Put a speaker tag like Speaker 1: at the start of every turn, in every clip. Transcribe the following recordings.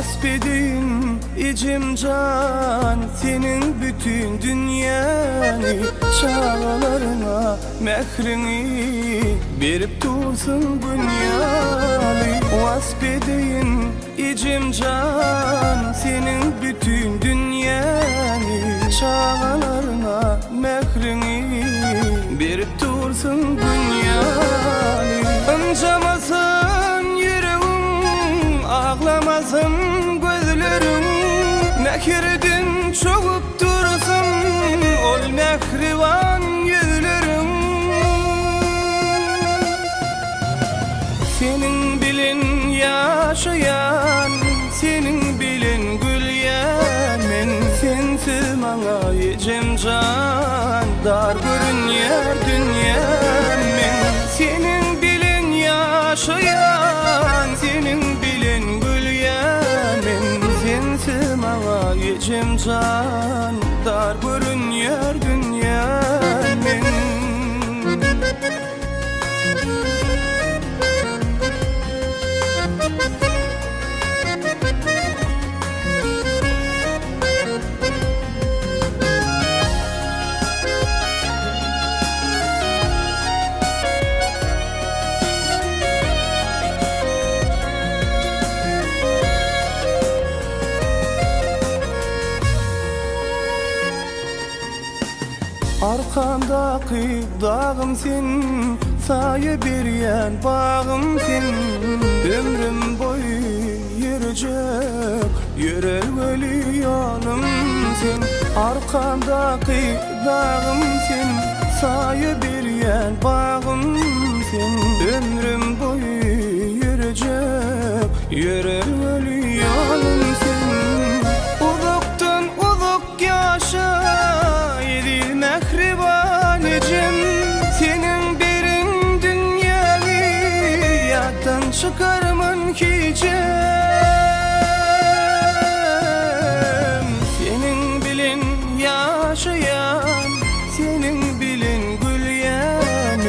Speaker 1: Vasfedin icim can senin bütün dünyanı, çağlarına mehrini berip dursun dünyanı. Vasfedin icim can senin bütün dünyanı, çağlarına mehrini berip dursun dünyanı. Ancamasın yüreğim, ağlamasın gözlerim, mehirdin çoğup dursun ol mehriban yüzlerim. Senin bilin yaşayan, senin bilin gülyen, men sensiz mana ecem can, dar görünyer dünyam. Men senin bilin yaşayan, senin bilin gülyen, men sensiz mana ecem can, dar görünyer dünyam. Men arkamdaki dağım sen, sayı beryen bağım sen. Ömrüm boyu yürüyecek yürelmeli yolum sen. Arkamdaki dağım sen, sayı beryen bağım sen. Ömrüm boyu yürüyecek yürelmeli yolum sen. Uzaktan uzak yaşa mehriban ecem, senin birin dünyayı yaddan çıkarman hicem. Senin bilin yaşayan, senin bilin gülyen,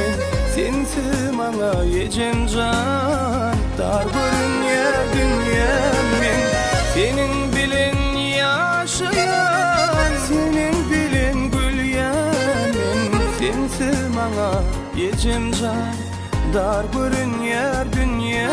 Speaker 1: sensiz mana ecem can, dar görünyer dünyam. Senin bilin yaşayan, senin bilin gülyen, sensiz mana ecem can, dar görünyer dünyam.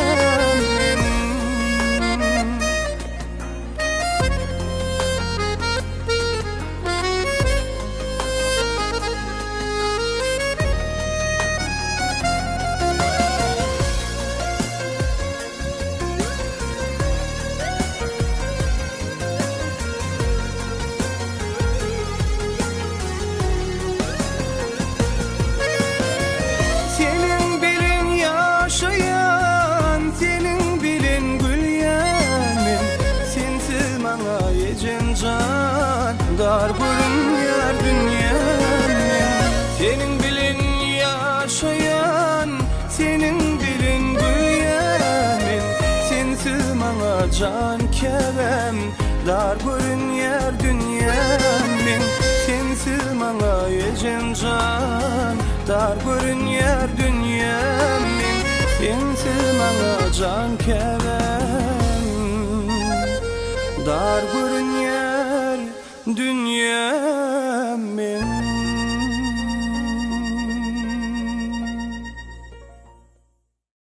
Speaker 1: Dar görünyer dünyam. Senin bilin yaşayan, senin bilin gülyen, sensiz mana can kevem, dar görünyer dünyam. Sensiz mana ecem can, dar görünyer dünyam. Sensiz mana can kevem, dar